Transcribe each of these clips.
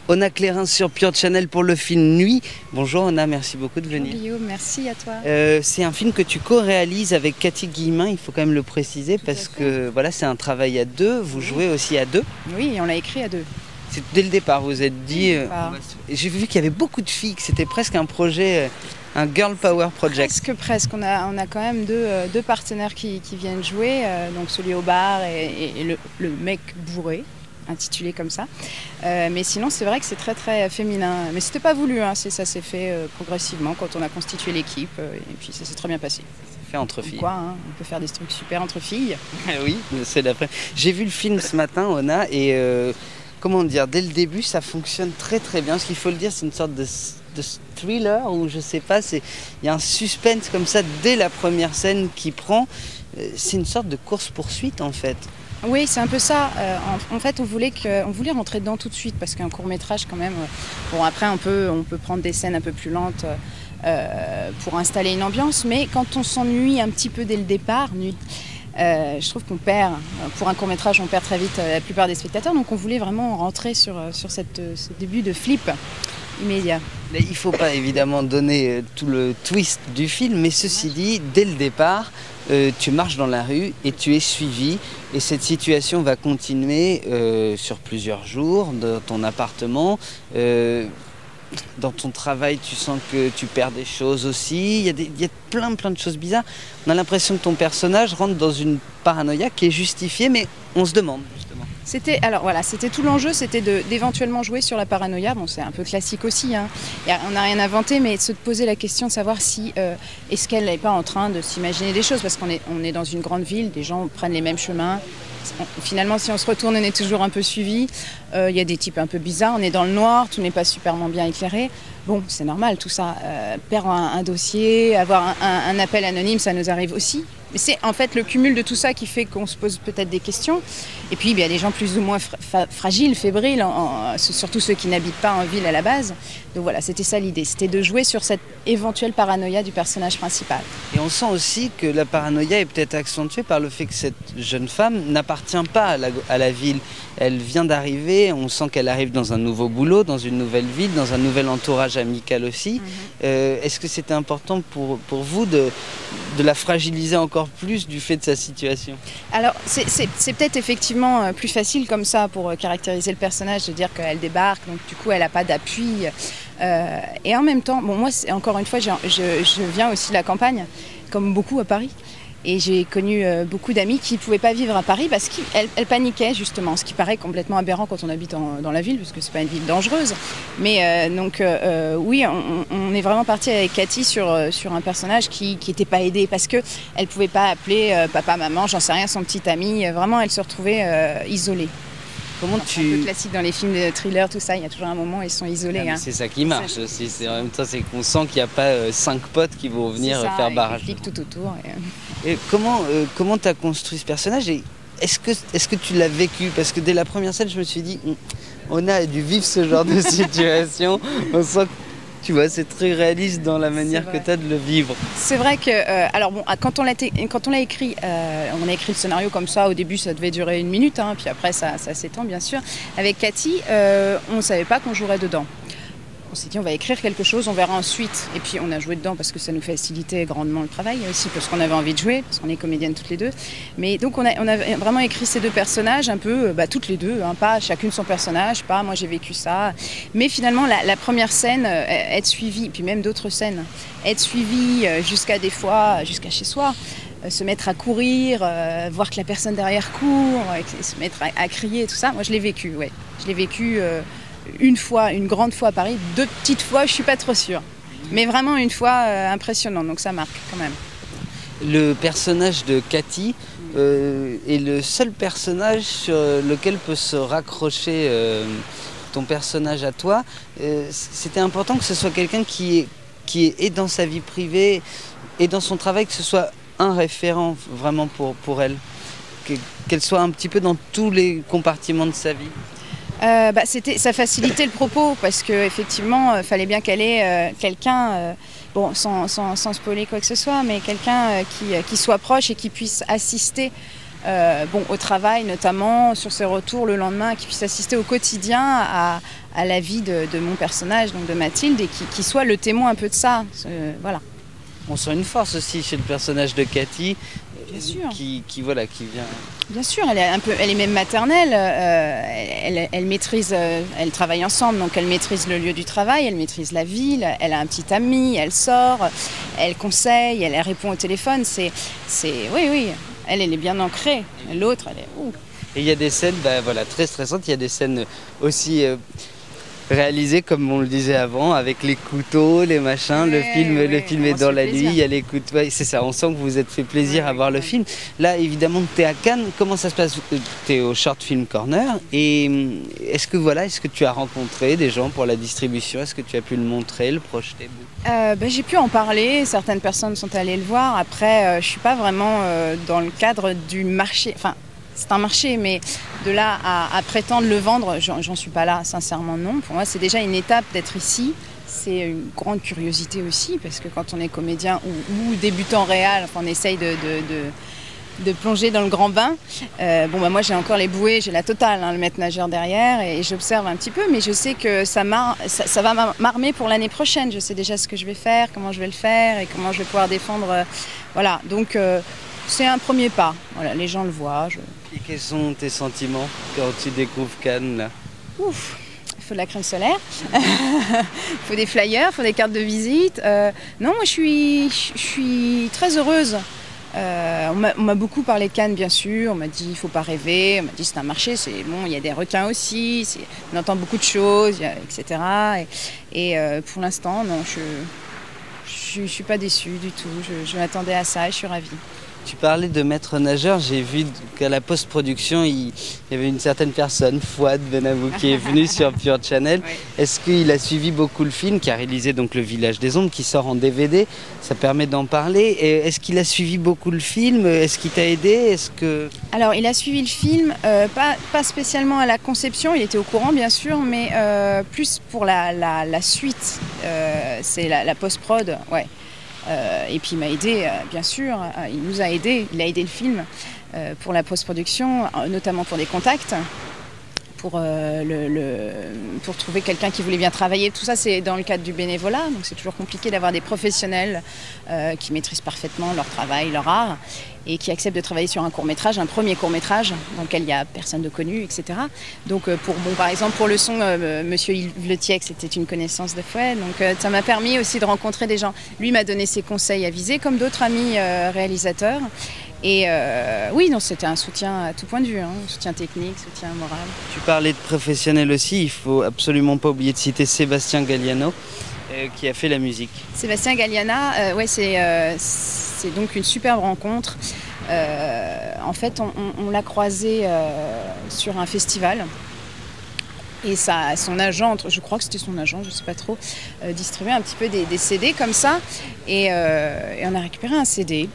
Ona Clérin sur Pure Channel pour le film Nuit. Bonjour Ona, merci beaucoup de venir. Bonjour Guillaume, merci à toi. C'est un film que tu co-réalises avec Cathy Guillemin, il faut quand même le préciser, parce que voilà, c'est un travail à deux, vous jouez aussi à deux. Oui, on l'a écrit à deux. C'est dès le départ, vous vous êtes dit... J'ai vu qu'il y avait beaucoup de filles, que c'était presque un projet, un girl power project. Presque. On a quand même deux partenaires qui viennent jouer, donc celui au bar et le mec bourré, intitulé comme ça. Mais sinon, c'est vrai que c'est très très féminin. Mais c'était pas voulu, hein. Ça s'est fait progressivement quand on a constitué l'équipe, et puis ça s'est très bien passé. Fait entre filles. Quoi, hein, on peut faire des trucs super entre filles. Oui, c'est d'après. J'ai vu le film ce matin, Ona, et comment dire, dès le début, ça fonctionne très très bien. Ce qu'il faut le dire, c'est une sorte de thriller, ou je sais pas, il y a un suspense comme ça dès la première scène qui prend. C'est une sorte de course-poursuite en fait. Oui, c'est un peu ça. En fait, on voulait rentrer dedans tout de suite parce qu'un court-métrage, quand même. Bon, après, on peut prendre des scènes un peu plus lentes pour installer une ambiance, mais quand on s'ennuie un petit peu dès le départ, je trouve qu'on perd. Pour un court-métrage, on perd très vite la plupart des spectateurs, donc on voulait vraiment rentrer sur ce début de flip immédiat. Il ne faut pas évidemment donner tout le twist du film, mais ceci dit, dès le départ, tu marches dans la rue et tu es suivi. Et cette situation va continuer sur plusieurs jours dans ton appartement. Dans ton travail, tu sens que tu perds des choses aussi. Il y a plein de choses bizarres. On a l'impression que ton personnage rentre dans une paranoïa qui est justifiée, mais on se demande justement. C'était tout l'enjeu, c'était d'éventuellement jouer sur la paranoïa. Bon, c'est un peu classique aussi, hein. On n'a rien inventé, mais se poser la question de savoir si est-ce qu'elle n'est pas en train de s'imaginer des choses, parce qu'on est dans une grande ville, des gens prennent les mêmes chemins. Finalement, si on se retourne, on est toujours un peu suivi. Il y a des types un peu bizarres, on est dans le noir, tout n'est pas superment bien éclairé. Bon, c'est normal tout ça. Perdre un dossier, avoir un appel anonyme, ça nous arrive aussi. Mais c'est en fait le cumul de tout ça qui fait qu'on se pose peut-être des questions. Et puis, il y a des gens plus ou moins fragiles, fébriles, surtout ceux qui n'habitent pas en ville à la base. Donc voilà, c'était ça l'idée, c'était de jouer sur cette éventuelle paranoïa du personnage principal. Et on sent aussi que la paranoïa est peut-être accentuée par le fait que cette jeune femme n'appartient pas à la ville. Elle vient d'arriver, on sent qu'elle arrive dans un nouveau boulot, dans une nouvelle ville, dans un nouvel entourage amical aussi. Est-ce que c'était important pour vous de la fragiliser encore plus du fait de sa situation? Alors, c'est peut-être effectivement plus facile comme ça pour caractériser le personnage, de dire qu'elle débarque, donc du coup elle n'a pas d'appui. Et en même temps, bon, moi, encore une fois, je viens aussi de la campagne, comme beaucoup à Paris. Et j'ai connu beaucoup d'amis qui ne pouvaient pas vivre à Paris parce qu'elles paniquaient justement, ce qui paraît complètement aberrant quand on habite dans la ville, parce que ce n'est pas une ville dangereuse. Mais oui, on est vraiment parti avec Cathy sur un personnage qui n'était pas aidé parce qu'elle ne pouvait pas appeler papa, maman, j'en sais rien, son petit ami. Vraiment, elle se retrouvait isolée. Comment c'est un peu classique dans les films de thriller, tout ça, il y a toujours un moment où ils sont isolés. Ah, hein. C'est ça qui marche aussi, en même temps c'est qu'on sent qu'il n'y a pas 5 potes qui vont venir faire barrage. Ils tout autour. Et comment tu as construit ce personnage et est-ce que tu l'as vécu? Parce que dès la première scène, je me suis dit, on a dû vivre ce genre de situation. On sent que tu vois, c'est très réaliste dans la manière que tu as de le vivre. C'est vrai que, alors bon, quand on l'a écrit, on a écrit le scénario comme ça. Au début, ça devait durer 1 minute, hein, puis après, ça s'étend, bien sûr. Avec Cathy, on ne savait pas qu'on jouerait dedans. On s'est dit, on va écrire quelque chose, on verra ensuite. Et puis, on a joué dedans parce que ça nous facilitait grandement le travail, aussi parce qu'on avait envie de jouer, parce qu'on est comédiennes toutes les deux. Mais donc, on a vraiment écrit ces deux personnages, un peu, toutes les deux, hein, pas chacune son personnage, pas moi j'ai vécu ça. Mais finalement, la première scène, être suivie, puis même d'autres scènes, être suivie jusqu'à chez soi. Se mettre à courir, voir que la personne derrière court, se mettre à crier, tout ça. Moi, je l'ai vécu, ouais. Je l'ai vécu une fois, une grande fois à Paris, 2 petites fois, je suis pas trop sûre. Mais vraiment une fois impressionnant, donc ça marque quand même. Le personnage de Cathy est le seul personnage sur lequel peut se raccrocher ton personnage à toi. C'était important que ce soit quelqu'un qui est dans sa vie privée et dans son travail, que ce soit un référent vraiment pour elle, qu'elle soit un petit peu dans tous les compartiments de sa vie. Ça facilitait le propos parce qu'effectivement, il fallait bien qu'elle ait quelqu'un, bon, sans spoiler quoi que ce soit, mais quelqu'un qui soit proche et qui puisse assister au travail notamment, sur ses retours le lendemain, qui puisse assister au quotidien à à la vie de mon personnage, donc de Mathilde, et qui soit le témoin un peu de ça. Voilà. On sent une force aussi chez le personnage de Cathy, Bien sûr. qui vient... Bien sûr, elle est même maternelle, elle maîtrise, elle travaille ensemble, donc elle maîtrise le lieu du travail, elle maîtrise la ville, elle a un petit ami, elle sort, elle conseille, elle répond au téléphone, oui, elle est bien ancrée, l'autre, elle est... Ouh. Et il y a des scènes très stressantes, il y a des scènes aussi réalisées, comme on le disait avant, avec les couteaux, les machins, le film est dans la nuit, il y a les couteaux, c'est ça, on sent que vous vous êtes fait plaisir à voir le film. Là, évidemment, tu es à Cannes, comment ça se passe? Tu es au Short Film Corner, et est-ce que tu as rencontré des gens pour la distribution? Est-ce que tu as pu le montrer, le projeter? J'ai pu en parler, certaines personnes sont allées le voir, après, je ne suis pas vraiment dans le cadre du marché, enfin, c'est un marché, mais de là à prétendre le vendre, j'en suis pas là, sincèrement non. Pour moi, c'est déjà une étape d'être ici. C'est une grande curiosité aussi, parce que quand on est comédien ou débutant réel, enfin, on essaye de plonger dans le grand bain. Moi, j'ai encore les bouées, j'ai la totale, le maître nageur derrière, et j'observe un petit peu, mais je sais que ça va m'armer pour l'année prochaine. Je sais déjà ce que je vais faire, comment je vais le faire, et comment je vais pouvoir défendre. Voilà, donc... c'est un premier pas, voilà, les gens le voient. Et quels sont tes sentiments quand tu découvres Cannes là? Ouf, il faut de la crème solaire, il faut des flyers, il faut des cartes de visite. Non, moi je suis très heureuse. On m'a beaucoup parlé de Cannes, bien sûr, on m'a dit il ne faut pas rêver, on m'a dit c'est un marché, c'est bon, il y a des requins aussi, on entend beaucoup de choses, etc. Et pour l'instant, non, je ne suis pas déçue du tout, je m'attendais à ça et je suis ravie. Tu parlais de maître nageur, j'ai vu qu'à la post-production, il y avait une certaine personne, Fouad Benabou, qui est venu sur Pure Channel. Oui. Est-ce qu'il a suivi beaucoup le film, qui a réalisé donc Le Village des Ombres, qui sort en DVD? Ça permet d'en parler. Et est-ce qu'il a suivi beaucoup le film? Est-ce qu'il t'a aidé? Alors, il a suivi le film, pas spécialement à la conception, il était au courant bien sûr, mais plus pour la suite, c'est la post-prod, ouais. Et puis il m'a aidé, bien sûr, il nous a aidé, il a aidé le film pour la post-production, notamment pour des contacts, pour trouver quelqu'un qui voulait bien travailler. Tout ça, c'est dans le cadre du bénévolat, donc c'est toujours compliqué d'avoir des professionnels qui maîtrisent parfaitement leur travail, leur art, et qui acceptent de travailler sur un court-métrage, un premier court-métrage, dans lequel il n'y a personne de connu, etc. Donc, par exemple, pour le son, Monsieur Yves Le Tiec, c'était une connaissance de Fouet, donc ça m'a permis aussi de rencontrer des gens. Lui m'a donné ses conseils avisés, comme d'autres amis réalisateurs. Et oui, non, c'était un soutien à tout point de vue, hein, soutien technique, soutien moral. Tu parlais de professionnels aussi, il faut absolument pas oublier de citer Sébastien Galliano, qui a fait la musique. Sébastien Galliana, ouais, c'est donc une superbe rencontre. En fait, on l'a croisé sur un festival. Et son agent, je crois que c'était son agent, je ne sais pas trop, distribuait un petit peu des CD comme ça. Et on a récupéré un CD.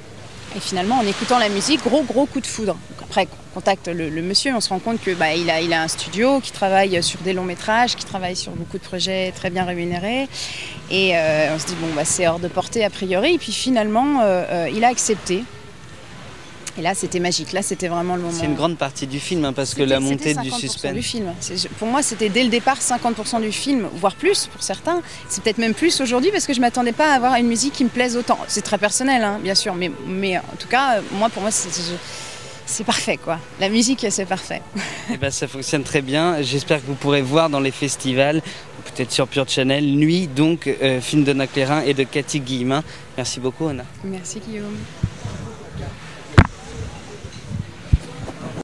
Et finalement, en écoutant la musique, gros coup de foudre. Donc après, on contacte le monsieur, on se rend compte qu'il a un studio qui travaille sur des longs métrages, qui travaille sur beaucoup de projets très bien rémunérés. Et on se dit, c'est hors de portée a priori. Et puis finalement, il a accepté. Et là, c'était magique. Là, c'était vraiment le moment. C'est une grande partie du film, parce que la montée du suspense. Du film. Pour moi, c'était dès le départ 50% du film, voire plus pour certains. C'est peut-être même plus aujourd'hui, parce que je ne m'attendais pas à avoir une musique qui me plaise autant. C'est très personnel, hein, bien sûr, mais en tout cas, pour moi, c'est parfait, quoi. La musique, c'est parfait. Et ça fonctionne très bien. J'espère que vous pourrez voir dans les festivals, peut-être sur Pure Channel, Nuit, donc film d'Anna Clérin et de Cathy Guillemin. Merci beaucoup, Anna. Merci, Guillaume.